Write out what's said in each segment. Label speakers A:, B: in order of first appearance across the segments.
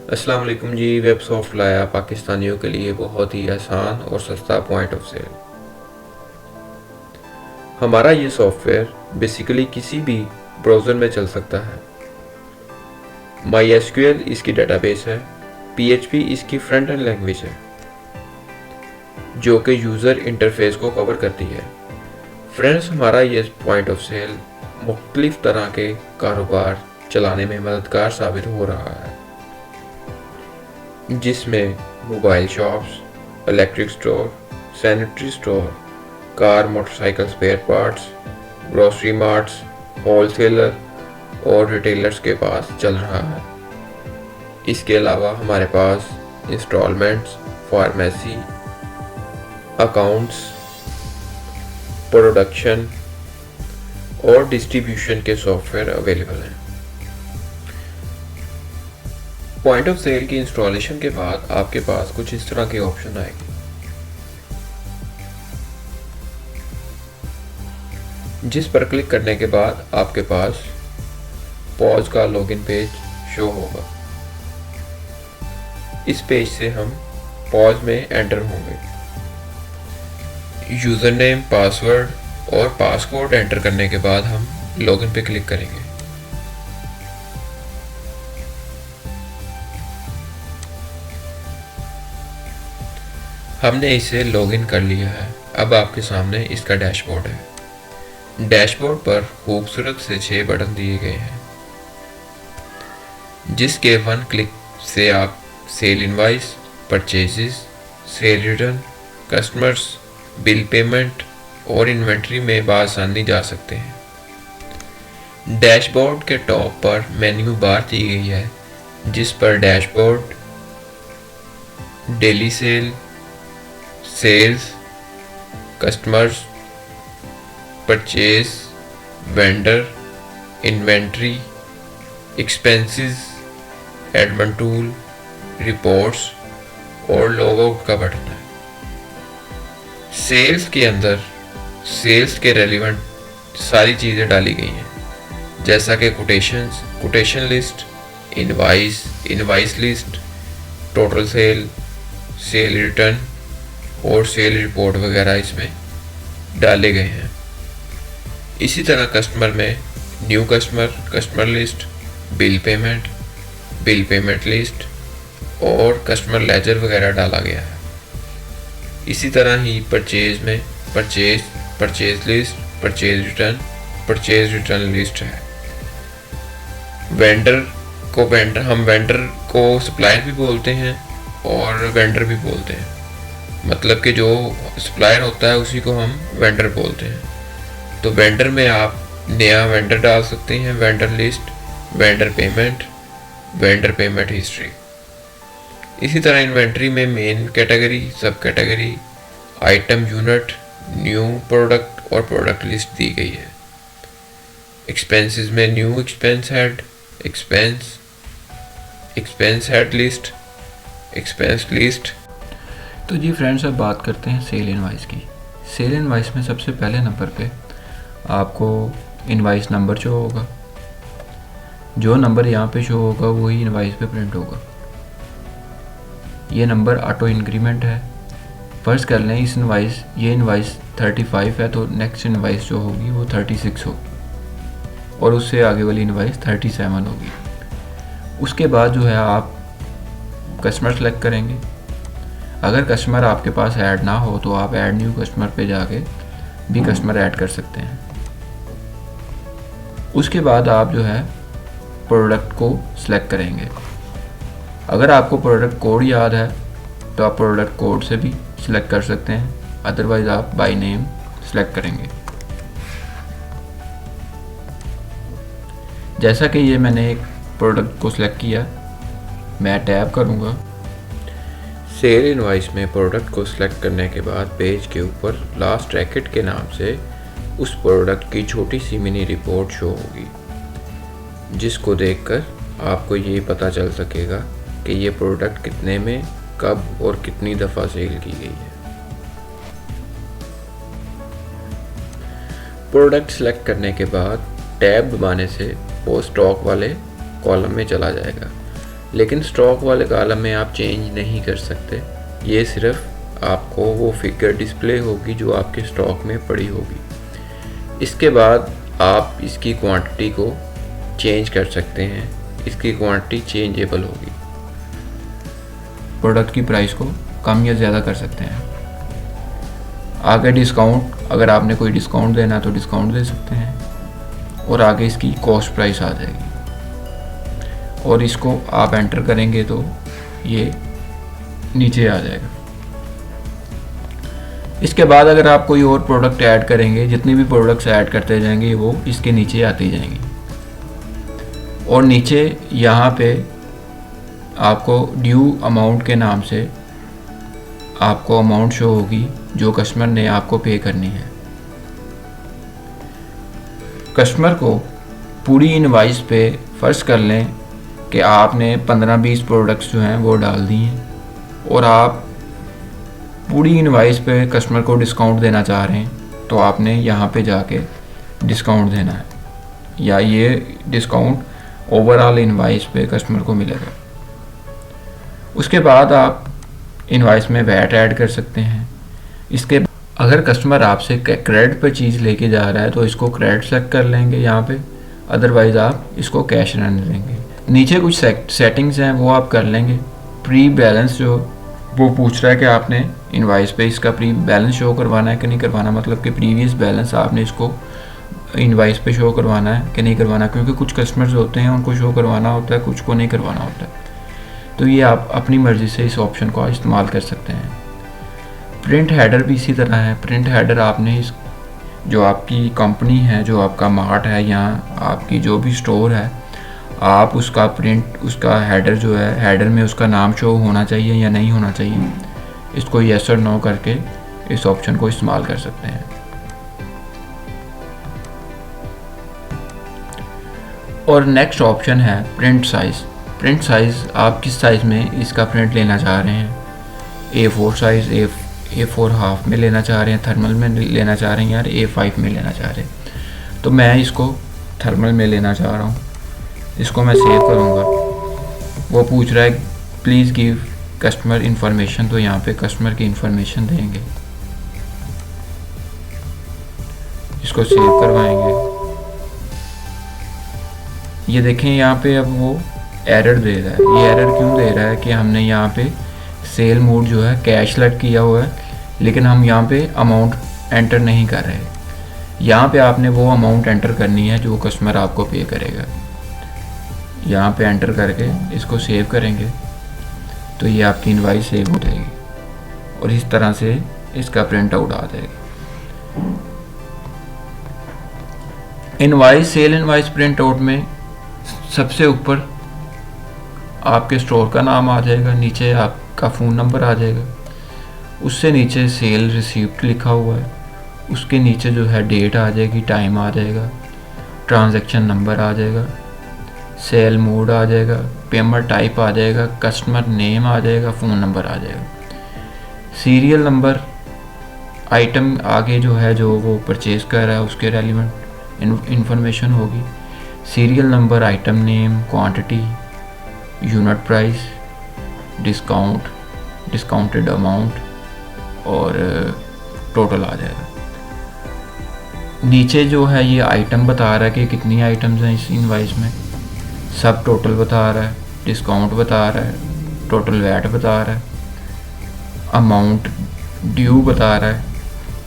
A: अस्सलाम वालेकुम जी। वेबसॉफ्ट लाया पाकिस्तानियों के लिए बहुत ही आसान और सस्ता पॉइंट ऑफ सेल। हमारा ये सॉफ्टवेयर बेसिकली किसी भी ब्राउज़र में चल सकता है। MySQL इसकी डेटाबेस है, PHP इसकी फ्रंट एंड लैंग्वेज है जो कि यूज़र इंटरफेस को कवर करती है। फ्रेंड्स, हमारा ये पॉइंट ऑफ सेल मुख्तलिफ तरह के कारोबार चलाने में मददगार साबित हो रहा है, जिसमें mobile shops, electric store, sanitary store, car motorcycle spare parts, grocery marts, wholesaler और रिटेलर्स के पास चल रहा है। इसके अलावा हमारे पास इंस्टॉलमेंट्स, फार्मेसी, अकाउंट्स, प्रोडक्शन और डिस्ट्रीब्यूशन के सॉफ्टवेयर अवेलेबल हैं। पॉइंट ऑफ सेल की इंस्टॉलेशन के बाद आपके पास कुछ इस तरह के ऑप्शन आएंगे, जिस पर क्लिक करने के बाद आपके पास पॉज का लॉगिन पेज शो होगा। इस पेज से हम पॉज में एंटर होंगे। यूज़र नेम, पासवर्ड और पासकोड एंटर करने के बाद हम लॉगिन पे क्लिक करेंगे। हमने इसे लॉगिन कर लिया है। अब आपके सामने इसका डैशबोर्ड है। डैशबोर्ड पर खूबसूरत से 6 बटन दिए गए हैं, जिसके 1 क्लिक से आप cell invoice, purchases, cell return, customers, bill payment और इन्वेंट्री में बआसानी जा सकते हैं। डैशबोर्ड के टॉप पर मेन्यू बार दी गई है, जिस पर dashboard, daily sale, sales, customers, purchase, vendor, inventory, expenses, admin tool, reports और लॉग आउट का बटन है। सेल्स के अंदर सेल्स के रेलिवेंट सारी चीज़ें डाली गई हैं, जैसा कि quotations, quotation list, invoice, invoice list, total sale, cell return और सेल रिपोर्ट वगैरह इसमें डाले गए हैं। इसी तरह कस्टमर में new customer, customer list, bill payment list और कस्टमर लेजर वगैरह डाला गया है। इसी तरह ही परचेज में purchase list, purchase return list है। हम वेंडर को सप्लायर भी बोलते हैं और वेंडर भी बोलते हैं। मतलब कि जो सप्लायर होता है उसी को हम वेंडर बोलते हैं। तो वेंडर में आप नया वेंडर डाल सकते हैं, vendor list, vendor payment history. इसी तरह इन्वेंट्री में मेन कैटेगरी, सब category, item unit, new product और प्रोडक्ट लिस्ट दी गई है। एक्सपेंसेस में new expense head list, expense list.
B: तो जी फ्रेंड्स, अब बात करते हैं सेल इनवाइस की। सेल इनवाइस में सबसे पहले नंबर पे आपको इनवाइस नंबर शो होगा। जो नंबर यहाँ पे शो होगा वही इनवाइस पे प्रिंट होगा। ये नंबर ऑटो इंक्रीमेंट है। फर्ज कर लें ये इनवाइस 35 है, तो नेक्स्ट इनवाइस जो होगी वो 36 होगी और उससे आगे वाली इनवाइस 37 होगी। उसके बाद जो है आप कस्टमर सेलेक्ट करेंगे। अगर कस्टमर आपके पास ऐड ना हो तो आप ऐड न्यू कस्टमर पे जाके भी कस्टमर ऐड कर सकते हैं। उसके बाद आप जो है प्रोडक्ट को सिलेक्ट करेंगे। अगर आपको प्रोडक्ट कोड याद है तो आप प्रोडक्ट कोड से भी सिलेक्ट कर सकते हैं, अदरवाइज आप बाय नेम सिलेक्ट करेंगे। जैसा कि ये मैंने एक प्रोडक्ट को सिलेक्ट किया, मैं टैब करूँगा।
A: सेल इनवाइस में प्रोडक्ट को सिलेक्ट करने के बाद पेज के ऊपर लास्ट रैकेट के नाम से उस प्रोडक्ट की छोटी सी मिनी रिपोर्ट शो होगी, जिसको देखकर आपको ये पता चल सकेगा कि ये प्रोडक्ट कितने में, कब और कितनी दफ़ा सेल की गई है। प्रोडक्ट सेलेक्ट करने के बाद टैब दबाने से वो स्टॉक वाले कॉलम में चला जाएगा।
B: लेकिन स्टॉक वाले कॉलम में आप चेंज नहीं कर सकते। ये सिर्फ आपको वो फिगर डिस्प्ले होगी जो आपके स्टॉक में पड़ी होगी। इसके बाद आप इसकी क्वांटिटी को चेंज कर सकते हैं, इसकी क्वांटिटी चेंजेबल होगी। प्रोडक्ट की प्राइस को कम या ज़्यादा कर सकते हैं। आगे डिस्काउंट, अगर आपने कोई डिस्काउंट देना है तो डिस्काउंट दे सकते हैं, और आगे इसकी कॉस्ट प्राइस आ जाएगी और इसको आप एंटर करेंगे तो ये नीचे आ जाएगा। इसके बाद अगर आप कोई और प्रोडक्ट ऐड करेंगे, जितने भी प्रोडक्ट्स ऐड करते जाएंगे वो इसके नीचे आती जाएंगी, और नीचे यहाँ पे आपको ड्यू अमाउंट के नाम से आपको अमाउंट शो होगी जो कस्टमर ने आपको पे करनी है। कस्टमर को पूरी इनवाइस पे फर्ज कर लें कि आपने 15-20 प्रोडक्ट्स जो हैं वो डाल दिए हैं और आप पूरी इनवाइस पे कस्टमर को डिस्काउंट देना चाह रहे हैं, तो आपने यहाँ पे जाके डिस्काउंट देना है, या ये डिस्काउंट ओवरऑल इनवाइस पे कस्टमर को मिलेगा। उसके बाद आप इनवाइस में वैट ऐड कर सकते हैं। इसके अगर कस्टमर आपसे क्रेडिट पर चीज़ लेके जा रहा है तो इसको क्रेडिट सेलेक्ट कर लेंगे यहाँ पे, अदरवाइज़ आप इसको कैश रहने देंगे। नीचे कुछ सेटिंग्स हैं वो आप कर लेंगे। प्री बैलेंस जो वो पूछ रहा है कि आपने इनवाइस पे इसका प्री बैलेंस शो करवाना है कि नहीं करवाना, मतलब कि प्रीवियस बैलेंस आपने इसको इनवाइस पे शो करवाना है कि नहीं करवाना, क्योंकि कुछ कस्टमर्स होते हैं उनको शो करवाना होता है, कुछ को नहीं करवाना होता है। तो ये आप अपनी मर्ज़ी से इस ऑप्शन को इस्तेमाल कर सकते हैं। प्रिंट हेडर भी इसी तरह है। प्रिंट हेडर आपने इस जो आपकी कंपनी है, जो आपका मार्ट है या आपकी जो भी स्टोर है, आप उसका प्रिंट, उसका हेडर जो है, हेडर में उसका नाम शो होना चाहिए या नहीं होना चाहिए, इसको येस और नो करके इस ऑप्शन को इस्तेमाल कर सकते हैं। और नेक्स्ट ऑप्शन है प्रिंट साइज़। प्रिंट साइज़ आप किस साइज़ में इसका प्रिंट लेना चाह रहे हैं, A4 साइज़, A4 हाफ में लेना चाह रहे हैं, थर्मल में लेना चाह रहे हैं, यार A5 में लेना चाह रहे हैं। तो मैं इसको थर्मल में लेना चाह रहा हूँ, इसको मैं सेव करूँगा। वो पूछ रहा है प्लीज़ गिव कस्टमर इन्फॉर्मेशन, तो यहाँ पे कस्टमर की इन्फॉर्मेशन देंगे, इसको सेव करवाएंगे। ये देखें यहाँ पे अब वो एरर दे रहा है। ये एरर क्यों दे रहा है कि हमने यहाँ पे सेल मोड जो है कैश सेलेक्ट किया हुआ है, लेकिन हम यहाँ पे अमाउंट एंटर नहीं कर रहे। यहाँ पे आपने वो अमाउंट एंटर करनी है जो कस्टमर आपको पे करेगा। यहाँ पे एंटर करके इसको सेव करेंगे तो ये आपकी इनवाइस सेव हो जाएगी और इस तरह से इसका प्रिंट आउट आ जाएगी। Invoice, cell invoice print out में सबसे ऊपर आपके स्टोर का नाम आ जाएगा, नीचे आपका फ़ोन नंबर आ जाएगा, उससे नीचे सेल रिसीप्ट लिखा हुआ है, उसके नीचे जो है डेट आ जाएगी, टाइम आ जाएगा, ट्रांजैक्शन नंबर आ जाएगा, सेल मोड आ जाएगा, पेमेंट टाइप आ जाएगा, कस्टमर नेम आ जाएगा, फ़ोन नंबर आ जाएगा, सीरियल नंबर, आइटम आगे जो है जो वो परचेज़ कर रहा है उसके रेलिवेंट इंफॉर्मेशन होगी, serial number, item name, quantity, unit price, discount, discounted amount और टोटल आ जाएगा। नीचे जो है ये आइटम बता रहा है कि कितनी आइटम्स हैं इस इनवाइस में, सब टोटल बता रहा है, डिस्काउंट बता रहा है, टोटल वैट बता रहा है, अमाउंट ड्यू बता रहा है,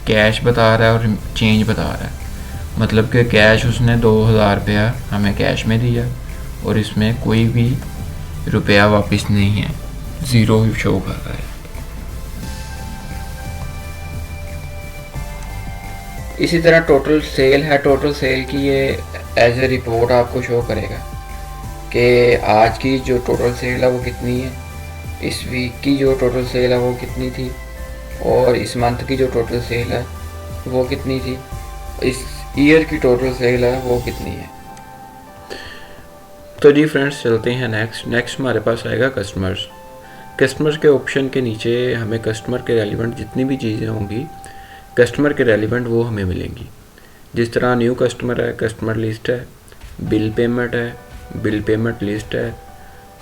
B: कैश बता रहा है और चेंज बता रहा है। मतलब कि कैश उसने 2000 रुपया हमें कैश में दिया और इसमें कोई भी रुपया वापस नहीं है, ज़ीरो शो कर रहा है। इसी तरह टोटल सेल है, टोटल सेल की ये एज ए रिपोर्ट आपको शो करेगा कि आज की जो टोटल सेल है वो कितनी है, इस वीक की जो टोटल सेल है वो कितनी थी और इस मंथ की जो टोटल सेल है वो कितनी थी, इस ईयर की टोटल सेल है वो कितनी है। तो जी फ्रेंड्स चलते हैं नेक्स्ट हमारे पास आएगा कस्टमर्स के ऑप्शन के नीचे हमें कस्टमर के रेलिवेंट जितनी भी चीज़ें होंगी कस्टमर के रेलिवेंट वो हमें मिलेंगी। जिस तरह न्यू कस्टमर है, कस्टमर लिस्ट है, बिल पेमेंट है, बिल पेमेंट लिस्ट है,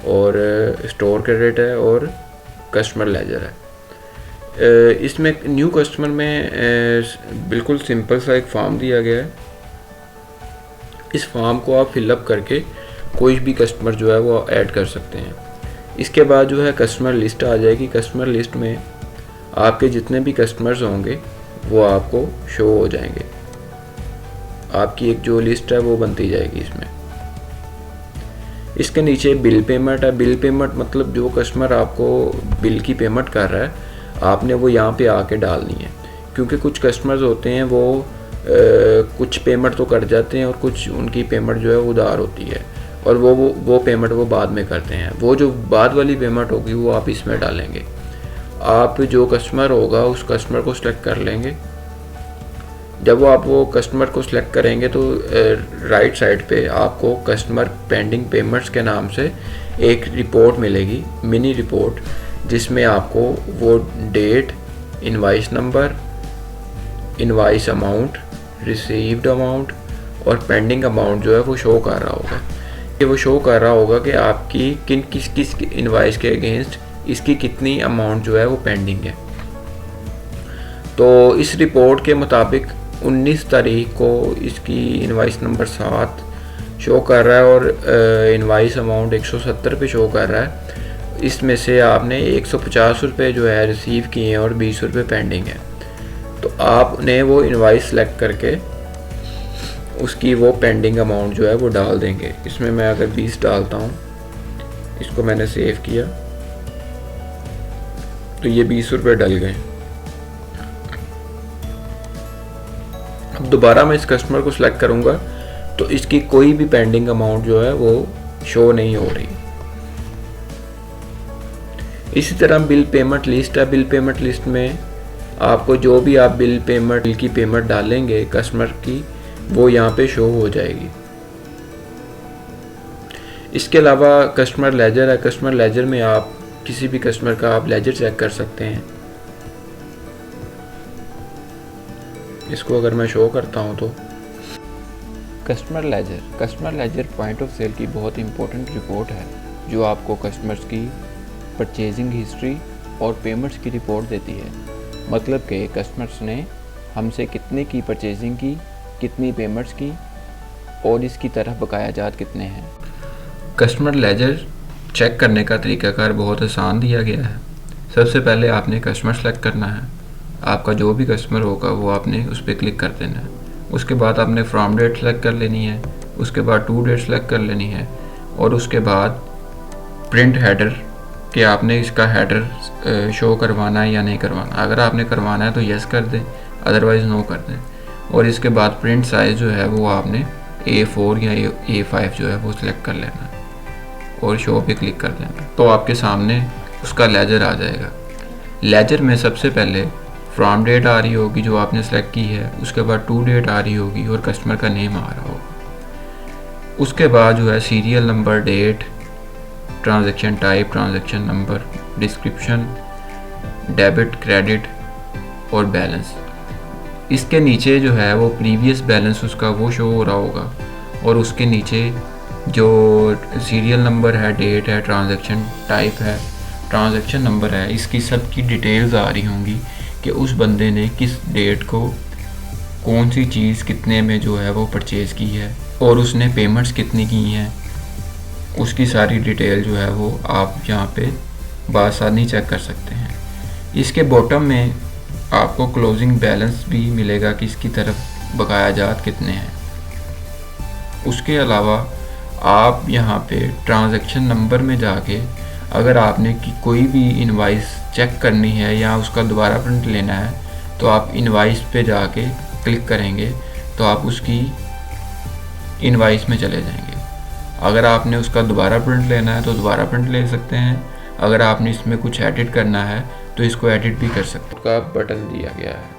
B: और स्टोर क्रेडिट है और कस्टमर लेजर है। इसमें न्यू कस्टमर में बिल्कुल सिंपल सा एक फॉर्म दिया गया है। इस फॉर्म को आप फिलअप करके कोई भी कस्टमर जो है वो ऐड कर सकते हैं। इसके बाद जो है कस्टमर लिस्ट आ जाएगी। कस्टमर लिस्ट में आपके जितने भी कस्टमर्स होंगे वो आपको शो हो जाएंगे। आपकी एक जो लिस्ट है वो बनती जाएगी इसमें। इसके नीचे बिल पेमेंट है। बिल पेमेंट मतलब जो कस्टमर आपको बिल की पेमेंट कर रहा है आपने वो यहाँ पे आके डालनी है, क्योंकि कुछ कस्टमर्स होते हैं वो कुछ पेमेंट तो कर जाते हैं और कुछ उनकी पेमेंट जो है उधार होती है और वो पेमेंट वो बाद में करते हैं। वो जो बाद वाली पेमेंट होगी वो आप इसमें डालेंगे। आप जो कस्टमर होगा उस कस्टमर को सिलेक्ट कर लेंगे। जब आप वो कस्टमर को सिलेक्ट करेंगे तो राइट साइड पे आपको कस्टमर पेंडिंग पेमेंट्स के नाम से एक रिपोर्ट मिलेगी, मिनी रिपोर्ट, जिसमें आपको वो date, invoice number, invoice amount, received amount और पेंडिंग अमाउंट जो है वो शो कर रहा होगा। ये वो शो कर रहा होगा कि आपकी किस इनवाइस के अगेंस्ट इसकी कितनी अमाउंट जो है वो पेंडिंग है। तो इस रिपोर्ट के मुताबिक 19 तारीख को इसकी इनवाइस नंबर 7 शो कर रहा है और इनवाइस अमाउंट 170 पे शो कर रहा है। इसमें से आपने 150 रुपये जो है रिसीव किए हैं और 20 रुपये पेंडिंग है। तो आपने वो इनवाइस सेलेक्ट करके उसकी वो पेंडिंग अमाउंट जो है वो डाल देंगे। इसमें मैं अगर 20 डालता हूँ, इसको मैंने सेव किया तो ये 20 रुपये डल गए। अब दोबारा मैं इस कस्टमर को सिलेक्ट करूँगा तो इसकी कोई भी पेंडिंग अमाउंट जो है वो शो नहीं हो रही। इसी तरह बिल पेमेंट लिस्ट है। बिल पेमेंट लिस्ट में आपको जो भी आप बिल की पेमेंट डालेंगे कस्टमर की, वो यहाँ पे शो हो जाएगी। इसके अलावा कस्टमर लेजर है। कस्टमर लेजर में आप किसी भी कस्टमर का आप लेजर चेक कर सकते हैं। इसको अगर मैं शो करता हूँ तो customer ledger point of sale की बहुत इंपॉर्टेंट रिपोर्ट है जो आपको कस्टमर्स की परचेजिंग हिस्ट्री और पेमेंट्स की रिपोर्ट देती है। मतलब कि कस्टमर्स ने हमसे कितने की परचेजिंग की, कितनी पेमेंट्स की और इसकी तरफ बकाया जात कितने हैं। कस्टमर लेजर चेक करने का तरीकाकार बहुत आसान दिया गया है। सबसे पहले आपने कस्टमर सेलेक्ट करना है। आपका जो भी कस्टमर होगा वो आपने उस पर क्लिक कर देना है। उसके बाद आपने फ्रॉम डेट सेलेक्ट कर लेनी है। उसके बाद टू डेट सेलेक्ट कर लेनी है और उसके बाद प्रिंट हेडर कि आपने इसका हेडर शो करवाना है या नहीं करवाना। अगर आपने करवाना है तो यस कर दें, अदरवाइज़ नो कर दें। और इसके बाद प्रिंट साइज़ जो है वो आपने A4 या A5 जो है वो सिलेक्ट कर लेना है और शो पे क्लिक कर देना। तो आपके सामने उसका लेजर आ जाएगा। लेजर में सबसे पहले फ्रॉम डेट आ रही होगी जो आपने सेलेक्ट की है, उसके बाद टू डेट आ रही होगी और कस्टमर का नेम आ रहा होगा। उसके बाद जो है serial number, date, transaction type, transaction number, description, debit, credit और बैलेंस। इसके नीचे जो है वो प्रीवियस बैलेंस उसका वो शो हो रहा होगा और उसके नीचे जो सीरियल नंबर है, डेट है, ट्रांजैक्शन टाइप है, ट्रांजैक्शन नंबर है, इसकी सब की डिटेल्स आ रही होंगी कि उस बंदे ने किस डेट को कौन सी चीज़ कितने में जो है वो परचेज़ की है और उसने पेमेंट्स कितनी की हैं। उसकी सारी डिटेल जो है वो आप यहाँ पे बासानी चेक कर सकते हैं। इसके बॉटम में आपको क्लोजिंग बैलेंस भी मिलेगा कि इसकी तरफ बकाया जात कितने हैं। उसके अलावा आप यहाँ पे ट्रांजैक्शन नंबर में जाके अगर आपने कोई भी इनवाइस चेक करनी है या उसका दोबारा प्रिंट लेना है तो आप इनवाइस पे जाके क्लिक करेंगे तो आप उसकी इनवाइस में चले जाएंगे। अगर आपने उसका दोबारा प्रिंट लेना है तो दोबारा प्रिंट ले सकते हैं। अगर आपने इसमें कुछ एडिट करना है तो इसको एडिट भी कर सकते हैं। का बटन दिया गया है।